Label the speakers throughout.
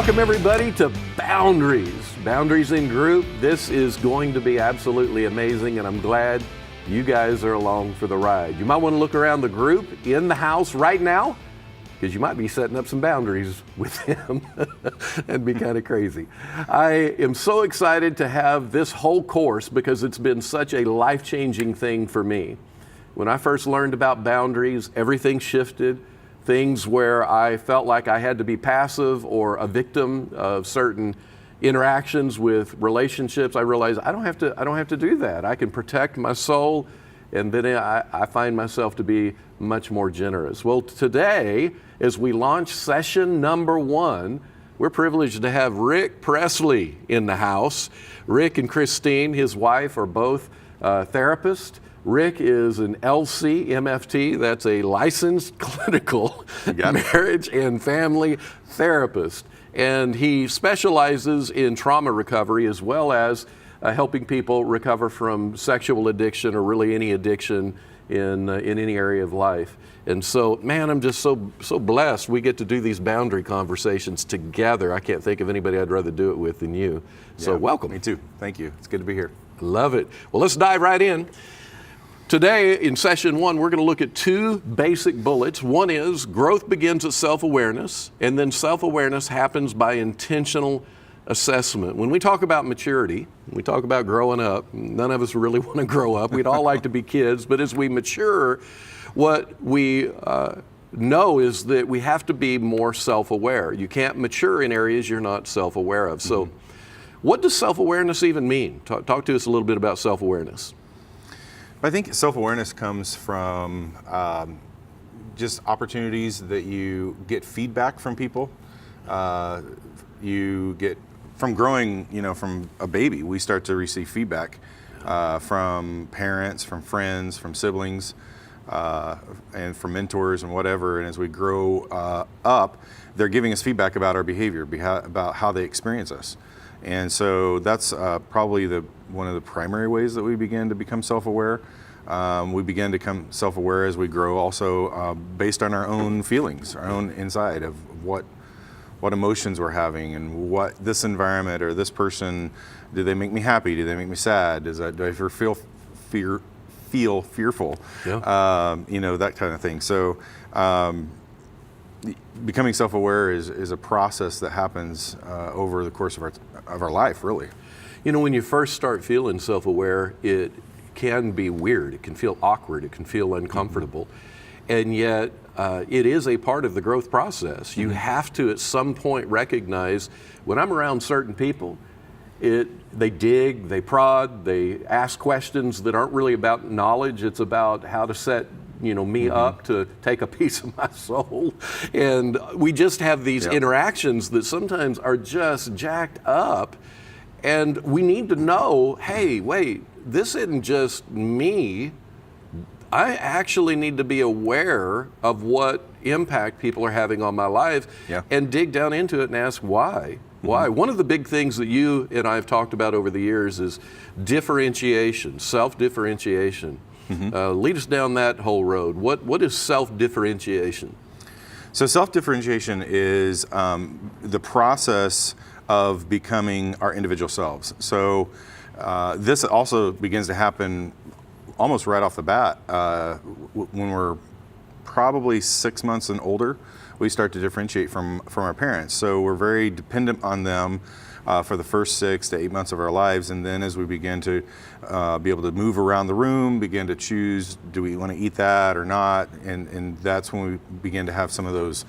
Speaker 1: Welcome everybody to Boundaries in Group. This is going to be absolutely amazing, and I'm glad you guys are along for the ride. You might want to look around the group in the house right now, because you might be setting up some boundaries with him. That'd be kind of crazy. I am so excited to have this whole course because it's been such a life-changing thing for me. When I first learned about boundaries, everything shifted. Things where I felt like I had to be passive or a victim of certain interactions with relationships, I realized I don't have to do that. I can protect my soul, and then I find myself to be much more generous. Well, today, as we launch session number 1, we're privileged to have Rick Presley in the house. Rick and Christine, his wife, are both therapists. Rick is an LCMFT, that's a licensed clinical marriage and family therapist. And he specializes in trauma recovery as well as helping people recover from sexual addiction or really any addiction in any area of life. And so, man, I'm just so blessed we get to do these boundary conversations together. I can't think of anybody I'd rather do it with than you. So welcome.
Speaker 2: Me too. Thank you. It's good to be here.
Speaker 1: Love it. Well, let's dive right in. Today, in session 1, we're going to look at 2 basic bullets. One is growth begins at self-awareness, and then self-awareness happens by intentional assessment. When we talk about maturity, we talk about growing up. None of us really want to grow up. We'd all like to be kids, but as we mature, what we know is that we have to be more self-aware. You can't mature in areas you're not self-aware of. So what does self-awareness even mean? Talk to us a little bit about self-awareness.
Speaker 2: I think self-awareness comes from just opportunities that you get feedback from people. You get, from growing, from a baby, we start to receive feedback from parents, from friends, from siblings, and from mentors and whatever. And as we grow up, they're giving us feedback about our behavior, about how they experience us. And so that's probably one of the primary ways that we begin to become self-aware. We begin to become self-aware as we grow also based on our own feelings, our own inside of what emotions we're having and what this environment or this person, do they make me happy? Do they make me sad? Do I feel fearful?
Speaker 1: Yeah.
Speaker 2: That kind of thing. So becoming self-aware is a process that happens over the course of our life, really.
Speaker 1: When you first start feeling self-aware, it can be weird. It can feel awkward. It can feel uncomfortable. And yet, it is a part of the growth process. You have to, at some point, recognize when I'm around certain people, they dig, they prod, they ask questions that aren't really about knowledge. It's about how to set me up to take a piece of my soul. And we just have these interactions that sometimes are just jacked up. And we need to know, hey, wait, this isn't just me. I actually need to be aware of what impact people are having on my life and dig down into it and ask why. Why? One of the big things that you and I have talked about over the years is differentiation, self-differentiation. Lead us down that whole road. What is self-differentiation?
Speaker 2: So self-differentiation is the process of becoming our individual selves. So this also begins to happen almost right off the bat. When we're probably 6 months and older, we start to differentiate from our parents. So we're very dependent on them for the first 6 to 8 months of our lives, and then as we begin to be able to move around the room, begin to choose, do we want to eat that or not, and that's when we begin to have some of those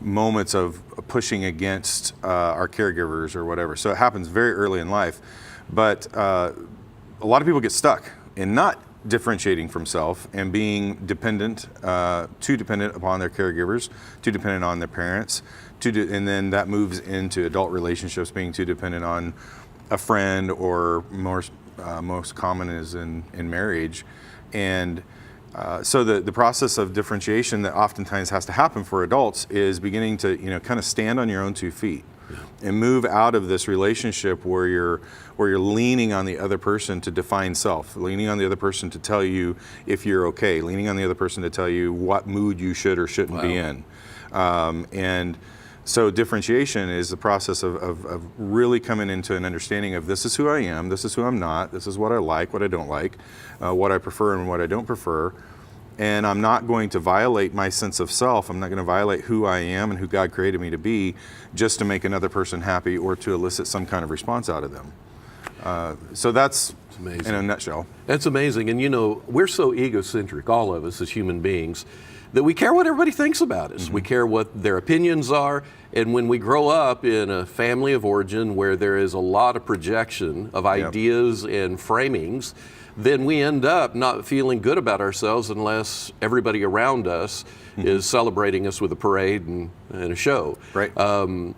Speaker 2: moments of pushing against our caregivers or whatever. So it happens very early in life, but a lot of people get stuck in not differentiating from self and being dependent, too dependent upon their caregivers, too dependent on their parents, and then that moves into adult relationships, being too dependent on a friend, or most common is in marriage. And so the process of differentiation that oftentimes has to happen for adults is beginning to kind of stand on your own 2 feet and move out of this relationship where you're leaning on the other person to define self, leaning on the other person to tell you if you're okay, leaning on the other person to tell you what mood you should or shouldn't be in. And So differentiation is the process of really coming into an understanding of this is who I am, this is who I'm not, this is what I like, what I don't like, what I prefer and what I don't prefer. And I'm not going to violate my sense of self. I'm not going to violate who I am and who God created me to be just to make another person happy or to elicit some kind of response out of them. So that's
Speaker 1: amazing.
Speaker 2: in a nutshell.
Speaker 1: That's amazing. And you know, we're so egocentric, all of us as human beings, that we care what everybody thinks about us. We care what their opinions are. And when we grow up in a family of origin where there is a lot of projection of ideas and framings, then we end up not feeling good about ourselves unless everybody around us is celebrating us with a parade and a show.
Speaker 2: Right.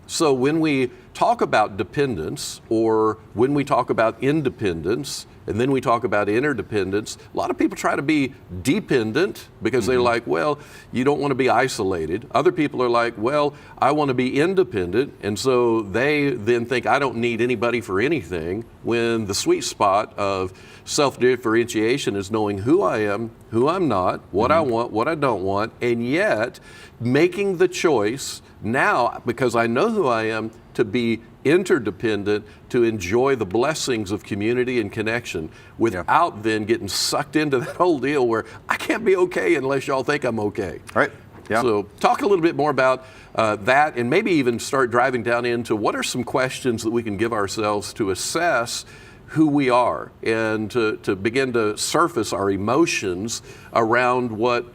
Speaker 1: So when we talk about dependence, or when we talk about independence, and then we talk about interdependence, a lot of people try to be dependent because they're like, well, you don't want to be isolated. Other people are like, well, I want to be independent. And so they then think I don't need anybody for anything, when the sweet spot of self-differentiation is knowing who I am, who I'm not, what I want, what I don't want, and yet making the choice now, because I know who I am, to be interdependent, to enjoy the blessings of community and connection without then getting sucked into that whole deal where I can't be okay unless y'all think I'm okay.
Speaker 2: Right. Yeah.
Speaker 1: So talk a little bit more about that, and maybe even start driving down into what are some questions that we can give ourselves to assess who we are and to begin to surface our emotions around what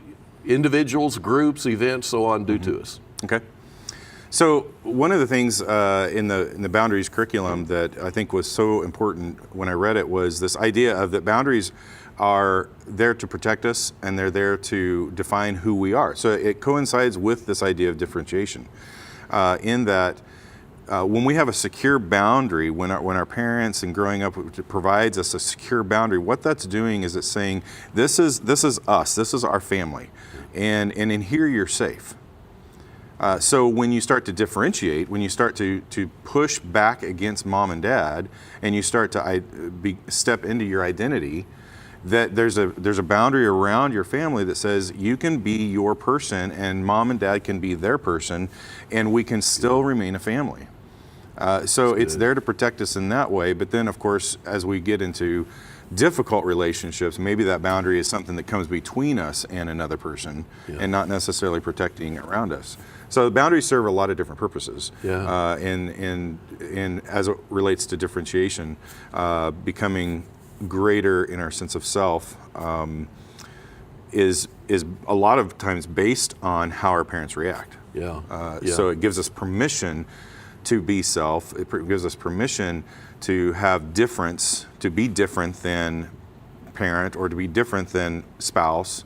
Speaker 1: individuals, groups, events, so on do to us.
Speaker 2: Okay. So one of the things in the boundaries curriculum that I think was so important when I read it was this idea of that boundaries are there to protect us and they're there to define who we are. So it coincides with this idea of differentiation in that when we have a secure boundary, when our parents and growing up provides us a secure boundary, what that's doing is it's saying this is us, this is our family, and in here you're safe. So when you start to differentiate, when you start to push back against mom and dad, and you start to step into your identity, that there's a boundary around your family that says you can be your person and mom and dad can be their person, and we can still remain a family. So it's there to protect us in that way. But then, of course, as we get into difficult relationships, maybe that boundary is something that comes between us and another person and not necessarily protecting around us. So the boundaries serve a lot of different purposes. In as it relates to differentiation, becoming greater in our sense of self is a lot of times based on how our parents react. So it gives us permission to be self. It gives us permission to have difference, to be different than parent or to be different than spouse,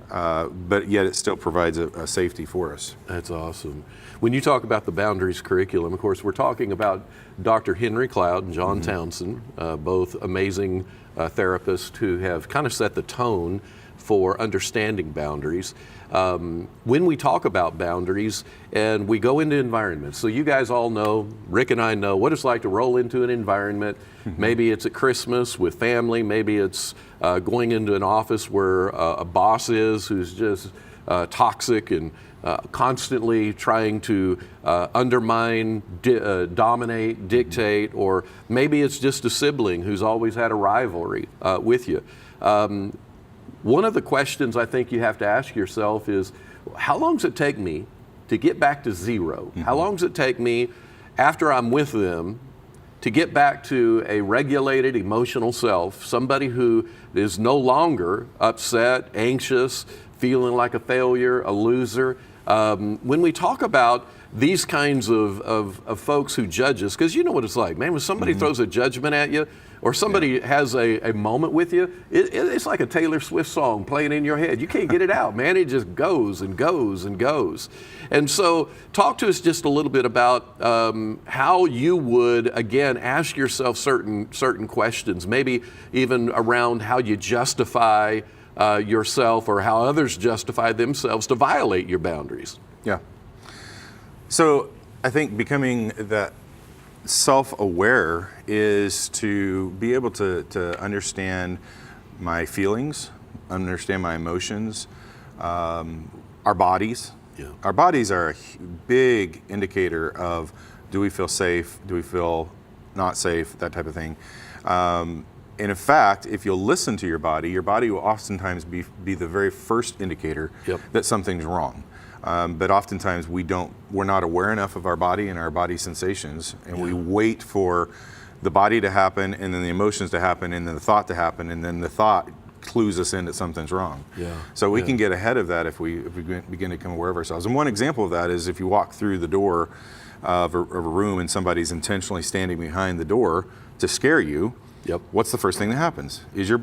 Speaker 2: but yet it still provides a safety for us.
Speaker 1: That's awesome. When you talk about the boundaries curriculum, of course, we're talking about Dr. Henry Cloud and John Townsend, both amazing therapists who have kind of set the tone for understanding boundaries. When we talk about boundaries and we go into environments, so you guys all know, Rick and I know what it's like to roll into an environment. Maybe it's at Christmas with family, maybe it's going into an office where a boss is who's just toxic and constantly trying to undermine, dominate, dictate, or maybe it's just a sibling who's always had a rivalry with you. One of the questions I think you have to ask yourself is, how long does it take me to get back to zero? How long does it take me after I'm with them to get back to a regulated emotional self, somebody who is no longer upset, anxious, feeling like a failure, a loser? When we talk about these kinds of folks who judge us, because you know what it's like, man, when somebody throws a judgment at you, or somebody has a moment with you, it's like a Taylor Swift song playing in your head. You can't get it out, man. It just goes and goes and goes. And so talk to us just a little bit about how you would, again, ask yourself certain questions, maybe even around how you justify yourself or how others justify themselves to violate your boundaries.
Speaker 2: Yeah. So I think becoming that self-aware is to be able to understand my feelings, understand my emotions, our bodies,
Speaker 1: Yeah.
Speaker 2: Our bodies are a big indicator of, do we feel safe? Do we feel not safe? That type of thing. And in fact, if you'll listen to your body will oftentimes be the very first indicator
Speaker 1: Yep.
Speaker 2: that something's wrong. But oftentimes we're not aware enough of our body and our body sensations, and we wait for the body to happen, and then the emotions to happen, and then the thought to happen, and then the thought clues us in that something's wrong.
Speaker 1: Yeah.
Speaker 2: So we
Speaker 1: Yeah.
Speaker 2: can get ahead of that if we begin to become aware of ourselves. And one example of that is if you walk through the door of a room and somebody's intentionally standing behind the door to scare you.
Speaker 1: Yep.
Speaker 2: What's the first thing that happens? Is you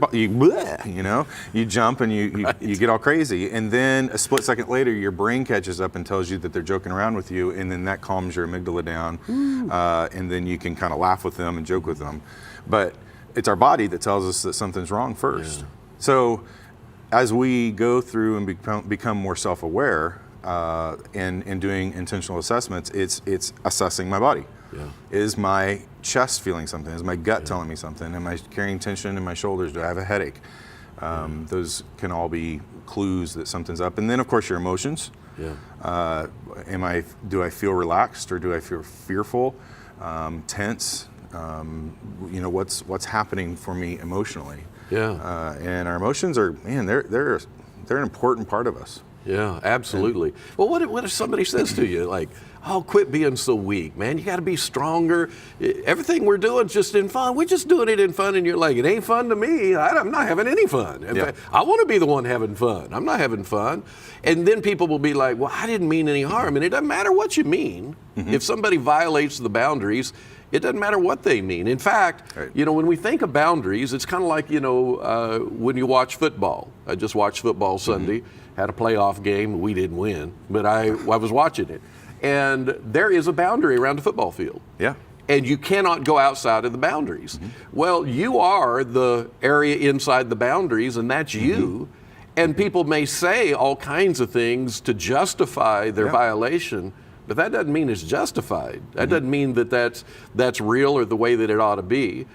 Speaker 2: jump and you get all crazy, and then a split second later, your brain catches up and tells you that they're joking around with you, and then that calms your amygdala down, and then you can kind of laugh with them and joke with them. But it's our body that tells us that something's wrong first.
Speaker 1: Yeah.
Speaker 2: So as we go through and become more self-aware and doing intentional assessments, it's assessing my body.
Speaker 1: Yeah.
Speaker 2: Is my chest feeling something? Is my gut telling me something? Am I carrying tension in my shoulders? Do I have a headache? Those can all be clues that something's up. And then, of course, your emotions.
Speaker 1: Yeah.
Speaker 2: Do I feel relaxed or do I feel fearful, tense? What's happening for me emotionally?
Speaker 1: Yeah.
Speaker 2: And our emotions are, man, they're an important part of us.
Speaker 1: Yeah, absolutely. Well, what if somebody says to you, like, oh, quit being so weak, man. You got to be stronger. Everything we're doing is just in fun. We're just doing it in fun. And you're like, it ain't fun to me. I'm not having any fun. In fact, I want to be the one having fun. I'm not having fun. And then people will be like, well, I didn't mean any harm. And it doesn't matter what you mean. Mm-hmm. If somebody violates the boundaries, it doesn't matter what they mean. In fact, when we think of boundaries, it's kind of like, when you watch football. I just watched football Sunday, had a playoff game. We didn't win, but I was watching it. And there is a boundary around the football field.
Speaker 2: Yeah.
Speaker 1: And you cannot go outside of the boundaries. Mm-hmm. Well, you are the area inside the boundaries, and that's you. And people may say all kinds of things to justify their violation, but that doesn't mean it's justified. That doesn't mean that that's real or the way that it ought to be.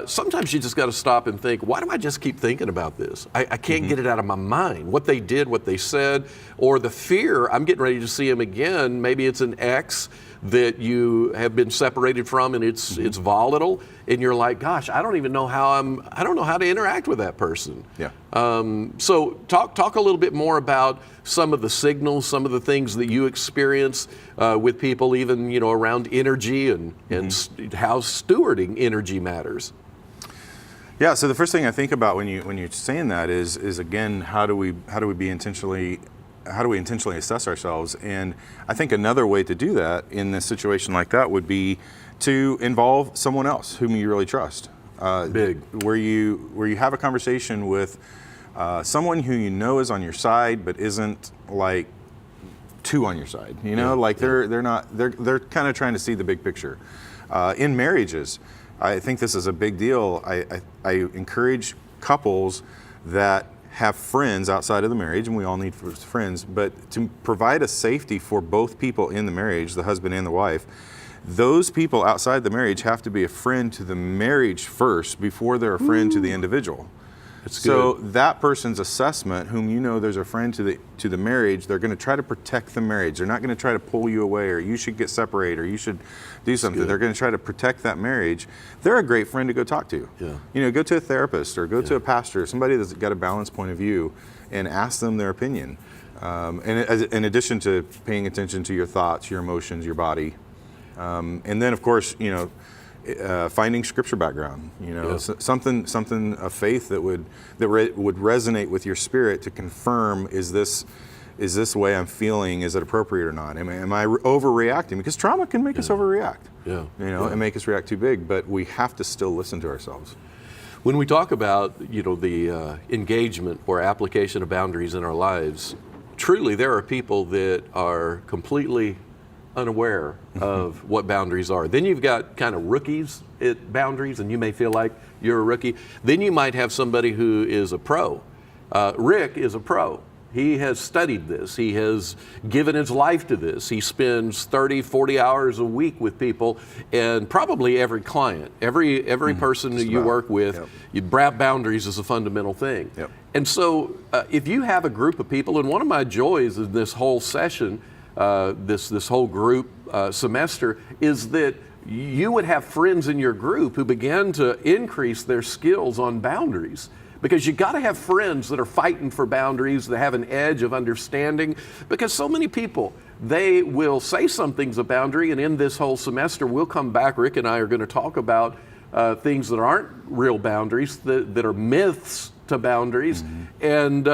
Speaker 1: Sometimes you just got to stop and think, why do I just keep thinking about this? I can't get it out of my mind. What they did, what they said, or the fear, I'm getting ready to see him again. Maybe it's an ex that you have been separated from and it's volatile, and you're like, gosh, I don't know how to interact with that person. Yeah. So talk a little bit more about some of the signals, some of the things that you experience with people, even around energy and how stewarding energy matters.
Speaker 2: Yeah. So the first thing I think about when you're saying that is again, how do we intentionally assess ourselves? And I think another way to do that in a situation like that would be to involve someone else whom you really trust. Where you have a conversation with someone who you know is on your side, but isn't like too on your side. They're kind of trying to see the big picture. In marriages, I think this is a big deal. I encourage couples that have friends outside of the marriage, and we all need friends, but to provide a safety for both people in the marriage, the husband and the wife, those people outside the marriage have to be a friend to the marriage first before they're a friend to the individual. So that person's assessment, whom there's a friend to the marriage, they're going to try to protect the marriage. They're not going to try to pull you away, or you should get separated, or you should do something. They're going to try to protect that marriage. They're a great friend to go talk to. Yeah. Go to a therapist or go to a pastor, somebody that's got a balanced point of view, and ask them their opinion. And in addition to paying attention to your thoughts, your emotions, your body, and then of course, finding scripture background, something of faith that would resonate with your spirit to confirm, is this the way I'm feeling? Is it appropriate or not? Am I overreacting? Because trauma can make us overreact. And make us react too big. But we have to still listen to ourselves.
Speaker 1: When we talk about the engagement or application of boundaries in our lives, truly there are people that are completely unaware of what boundaries are. Then you've got kind of rookies at boundaries, and you may feel like you're a rookie. Then you might have somebody who is a pro. Rick is a pro. He has studied this. He has given his life to this. He spends 30, 40 hours a week with people, and probably every client, every person that you work with, boundaries is a fundamental thing.
Speaker 2: Yep.
Speaker 1: And so if you have a group of people, and one of my joys in this whole session, this whole group semester, is that you would have friends in your group who began to increase their skills on boundaries. Because you got to have friends that are fighting for boundaries, that have an edge of understanding. Because so many people, they will say something's a boundary, and in this whole semester, we'll come back, Rick and I are going to talk about things that aren't real boundaries, that are myths to boundaries. And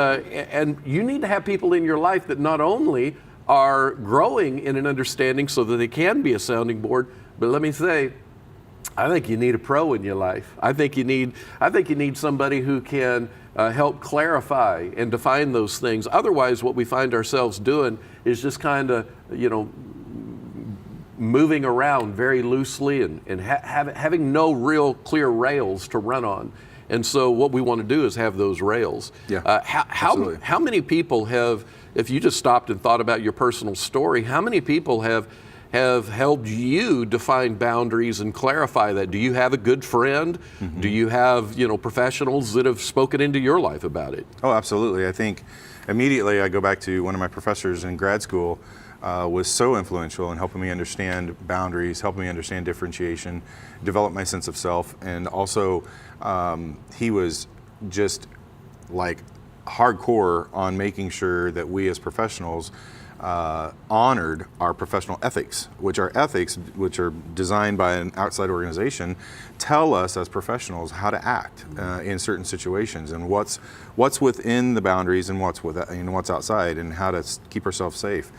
Speaker 1: you need to have people in your life that not only are growing in an understanding so that they can be a sounding board, but let me say, I think you need a pro in your life. I think you need somebody who can help clarify and define those things. Otherwise, what we find ourselves doing is just kind of, moving around very loosely and having no real clear rails to run on. And so what we want to do is have those rails.
Speaker 2: Yeah,
Speaker 1: how many people have, if you just stopped and thought about your personal story, how many people have helped you define boundaries and clarify that? Do you have a good friend? Do you have, professionals that have spoken into your life about it?
Speaker 2: Oh, absolutely. I think immediately I go back to one of my professors in grad school was so influential in helping me understand boundaries, helping me understand differentiation, develop my sense of self, and also he was just like hardcore on making sure that we as professionals honored our professional ethics, which are designed by an outside organization, tell us as professionals how to act in certain situations, and what's within the boundaries and what's outside, and how to keep ourselves safe.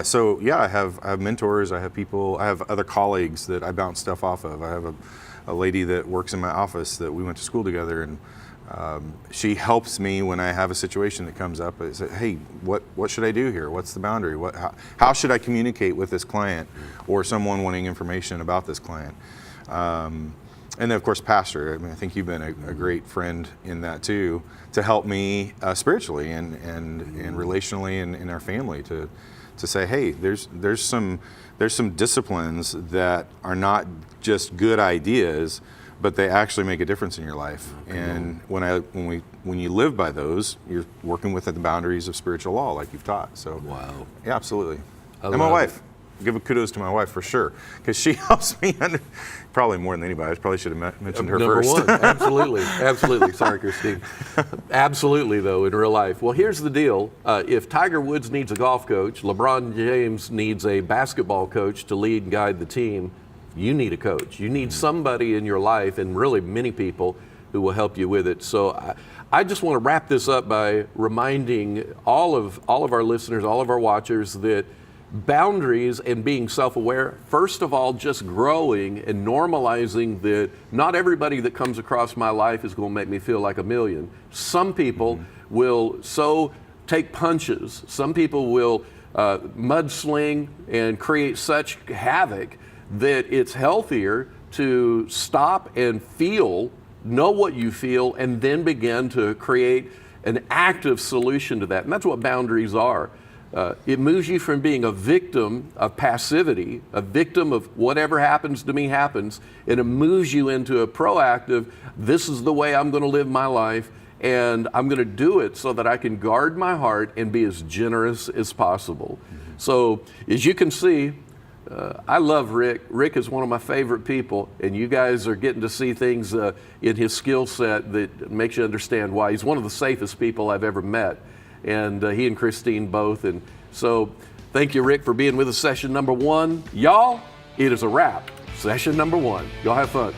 Speaker 2: So yeah, I have mentors, I have people, I have other colleagues that I bounce stuff off of. I have a lady that works in my office that we went to school together, and she helps me when I have a situation that comes up. I say, hey, what should I do here? What's the boundary? How should I communicate with this client or someone wanting information about this client? And then of course, Pastor. I mean, I think you've been a great friend in that too, to help me spiritually and relationally and in our family to say, hey, there's some disciplines that are not just good ideas, but they actually make a difference in your life. And when you live by those, you're working within the boundaries of spiritual law, like you've taught. So,
Speaker 1: wow,
Speaker 2: yeah, absolutely. And my wife, give a kudos to my wife for sure, because she helps me probably more than anybody. I probably should have mentioned her
Speaker 1: Number
Speaker 2: first.
Speaker 1: one, absolutely. Sorry, Christine. Absolutely, though, in real life. Well, here's the deal. If Tiger Woods needs a golf coach, LeBron James needs a basketball coach to lead and guide the team, you need a coach. You need somebody in your life, and really many people, who will help you with it. So I just want to wrap this up by reminding all of our listeners, all of our watchers, that boundaries and being self-aware, first of all, just growing and normalizing that not everybody that comes across my life is going to make me feel like a million. Some people will take punches. Some people will mudsling and create such havoc that it's healthier to stop and know what you feel, and then begin to create an active solution to that. And that's what boundaries are. It moves you from being a victim of passivity, a victim of whatever happens to me happens, and it moves you into a proactive, this is the way I'm going to live my life, and I'm going to do it so that I can guard my heart and be as generous as possible. So as you can see, I love Rick. Rick is one of my favorite people, and you guys are getting to see things in his skill set that makes you understand why. He's one of the safest people I've ever met, and he and Christine both. And so thank you, Rick, for being with us session number 1. Y'all, it is a wrap. Session number 1. Y'all have fun.